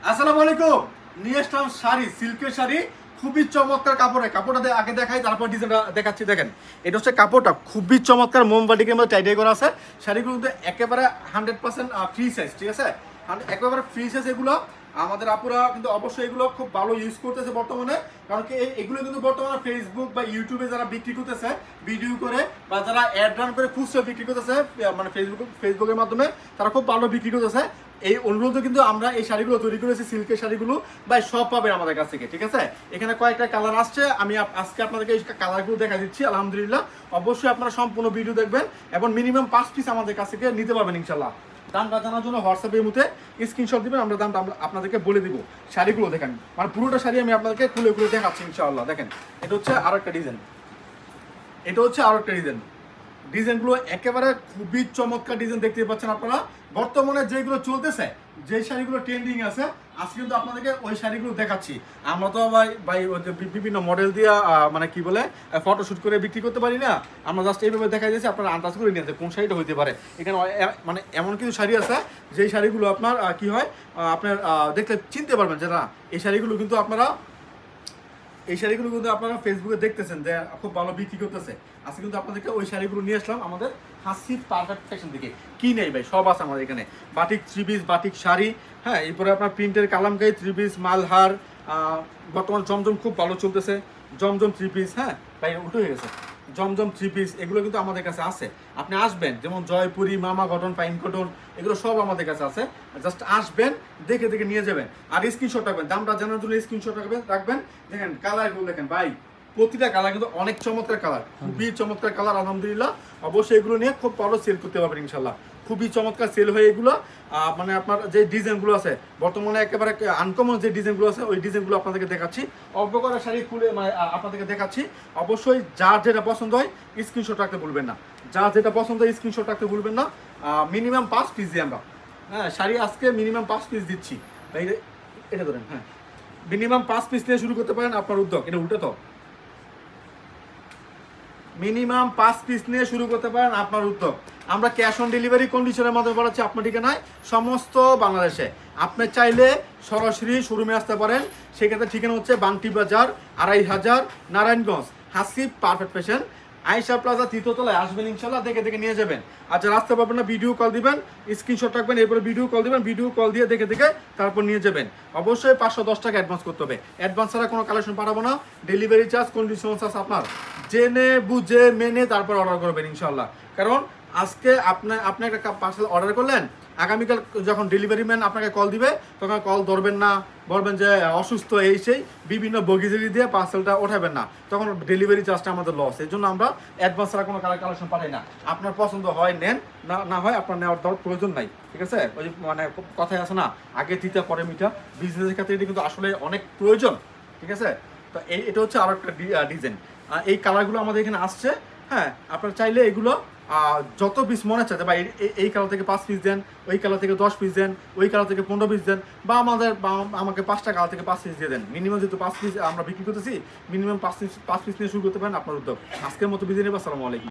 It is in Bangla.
আসসালামু আলাইকুম। নিয়ে আসলাম শাড়ি, সিল্কের শাড়ি, খুবই চমৎকার কাপড়ে। কাপড়টা আগে দেখাই, তারপর ডিজাইনটা দেখাচ্ছি। দেখেন, এটা হচ্ছে কাপড়টা খুবই চমৎকার, মোমবাটিকের মধ্যে টাইটাই করা আছে। শাড়িগুলো কিন্তু একেবারে 100% ফ্রি সাইজ, ঠিক আছে? একেবারে ফ্রি সাইজ এগুলো। আমাদের আপুরা কিন্তু অবশ্যই এগুলো খুব ভালো ইউজ করতেছে বর্তমানে, কারণ কি এগুলো কিন্তু বর্তমানে ফেসবুক বা ইউটিউবে যারা বিক্রি করতেছে ভিডিও করে, বা যারা অ্যাড রান করে খুচরা বিক্রি করতেছে, মানে ফেসবুকের মাধ্যমে তারা খুব ভালো বিক্রি করতেছে। এই অনুরোধে কিন্তু আমরা এই শাড়িগুলো তৈরি করেছি, সিল্কের শাড়িগুলো ভাই সব পাবেন আমাদের কাছ থেকে, ঠিক আছে? এখানে কয়েকটা কালার আসছে, আমি আজকে আপনাদেরকে এই কালারগুলো দেখা দিচ্ছি। আলহামদুলিল্লাহ, অবশ্যই আপনারা সম্পূর্ণ ভিডিও দেখবেন এবং মিনিমাম 5 পিস আমাদের কাছ থেকে নিতে পারবেন ইনশাল্লাহ। দামটা জানার জন্য হোয়াটসঅ্যাপের মধ্যে স্ক্রিনশট দিবেন, আমরা দামটা আপনাদেরকে বলে দিব। শাড়িগুলো দেখেন, মানে পুরোটা শাড়ি আমি আপনাদেরকে খুলে খুলে দেখাচ্ছি ইনশাআল্লাহ। দেখেন, এটা হচ্ছে আরো একটা ডিজাইন, ডিজাইনগুলো একেবারে খুবই চমৎকার ডিজাইন দেখতে পাচ্ছেন আপনারা। বর্তমানে যেগুলো চলতেছে, যে শাড়িগুলো ট্রেন্ডিং আছে, আজকে কিন্তু আপনাদেরকে ওই শাড়িগুলো দেখাচ্ছি। আমরা তো ভাই বিভিন্ন মডেল দিয়ে মানে কি বলে ফটোশুট করে বিক্রি করতে পারি না, আমরা জাস্ট এইভাবে দেখা যাচ্ছে, আপনারা আন্দাজ করে নিয়ে কোন শাড়িটা হইতে পারে। এখানে মানে এমন কিছু শাড়ি আছে যেই শাড়িগুলো আপনার কি হয়, আপনার দেখলে চিনতে পারবেন যে না, এই শাড়িগুলো কিন্তু আপনারা ফেসবুকে দেখতেছেন যে খুব ভালো বিক্রি করতেছে। আজকে কিন্তু আপনাদেরকে ওই শাড়িগুলো নিয়ে আসলাম আমাদের হাসিব পারফেক্ট ফ্যাশন থেকে। কি নেই ভাই, সব আছে আমাদের এখানে। Batik three piece, batik sari, হ্যাঁ, এরপরে আপনার প্রিন্টের কালামকারি থ্রি পিস, মালহার, বর্তমান জমজম খুব ভালো চলতেছে, জমজম থ্রি পিস, হ্যাঁ ভাই উল্টো হয়ে গেছে, জমজম থ্রি পিস, এগুলো কিন্তু আমাদের কাছে আছে। আপনি আসবেন, যেমন জয়পুরি, মামা কটন, পাইন কটন, এগুলো সব আমাদের কাছে আছে। জাস্ট আসবেন, দেখে দেখে নিয়ে যাবেন, আর স্ক্রিনশট রাখবেন। দামটা জানার জন্য স্ক্রিনশট রাখবেন। দেখেন কালারগুলো দেখেন ভাই, প্রতিটা কালার কিন্তু অনেক চমৎকার কালার, খুবই চমৎকার কালার। আলহামদুলিল্লাহ, অবশ্যই এগুলো নিয়ে খুব ভালো সেল করতে পারবেন ইনশাল্লাহ। খুবই চমৎকার সেল হয় এগুলো। মানে আপনার যে ডিজাইনগুলো আছে বর্তমানে একেবারে আনকমন যে ডিজাইনগুলো আছে, ওই ডিজাইনগুলো আপনাদেরকে দেখাচ্ছি। অল্প করে শাড়ি খুলে মানে আপনাদেরকে দেখাচ্ছি। অবশ্যই যার যেটা পছন্দ হয় স্ক্রিনশট রাখতে ভুলবেন না, যার যেটা পছন্দ হয় স্ক্রিনশট রাখতে ভুলবেন না। মিনিমাম 5 পিস দিই আমরা, হ্যাঁ, শাড়ি আজকে মিনিমাম 5 পিস দিচ্ছি। এটা ধরেন, হ্যাঁ, মিনিমাম 5 পিস দিয়ে শুরু করতে পারেন আপনার উদ্যোগ। এটা উল্টে তো, মিনিমাম 5 পিস নিয়ে শুরু করতে পারেন আপনার উদ্যোগ। আমরা ক্যাশ অন ডেলিভারি কন্ডিশনের মাধ্যমে পাঠাচ্ছি আপনার ঠিকানায় সমস্ত বাংলাদেশে। আপনি চাইলে সরাসরি শোরুমে আসতে পারেন, সেক্ষেত্রে ঠিকানা হচ্ছে Banti Bazar 2500 Narayanganj, Hasib perfect fashion, Ayesha plaza 3য় তলায় আসবেন ইনশাল্লাহ। দেখে দেখে নিয়ে যাবেন। আর যারা আসতে পারবেন না, ভিডিও কল দিবেন, স্ক্রিনশট রাখবেন, এরপরে ভিডিও কল দিবেন, ভিডিও কল দিয়ে দেখে দেখে তারপর নিয়ে যাবেন। অবশ্যই 510 টাকা অ্যাডভান্স করতে হবে। অ্যাডভান্স ছাড়া কোনো কালেকশন পাঠাবো না। ডেলিভারি চার্জ কন্ডিশন চার্জ আপনার জেনে বুঝে মেনে তারপর অর্ডার করবেন ইনশাল্লাহ। কারণ আজকে আপনি একটা পার্সেল অর্ডার করলেন, আগামীকাল যখন ডেলিভারি ম্যান আপনাকে কল দিবে, তখন কল ধরবেন না, বলবেন যে অসুস্থ, এই সেই বিভিন্ন বগিজেরি দিয়ে পার্সেলটা ওঠাবেন না, তখন ডেলিভারি চার্জটা আমাদের লস। এই জন্য আমরা অ্যাডভান্স ছাড়া কোনো কালেকশন পাঠাই না। আপনার পছন্দ হয় নেন, না হয় আপনার নেওয়ার দেওয়ার প্রয়োজন নাই, ঠিক আছে? ওই মানে কথাই আছে না, আগে তিতা পরে মিঠা। বিজনেসের ক্ষেত্রে এটা কিন্তু আসলে অনেক প্রয়োজন, ঠিক আছে? তো এটা হচ্ছে আরো একটা ডিজাইন। এই কালারগুলো আমাদের এখানে আসছে, হ্যাঁ, আপনারা চাইলে এগুলো যত পিস মনে চাচ্ছে, বা এই কালার থেকে 5 পিস দেন, ওই কালার থেকে 10 পিস দেন, ওই কালার থেকে 15 পিস দেন, বা আমাকে 5টা কালার থেকে 5 পিস দিয়ে দেন। মিনিমাম যেহেতু 5 পিস আমরা বিক্রি করতেছি, মিনিমাম 5 পিস নিয়ে শুরু করতে পারেন আপনার উদ্যোগ। আজকের মতো বিদায় নেব। আসসালামু আলাইকুম।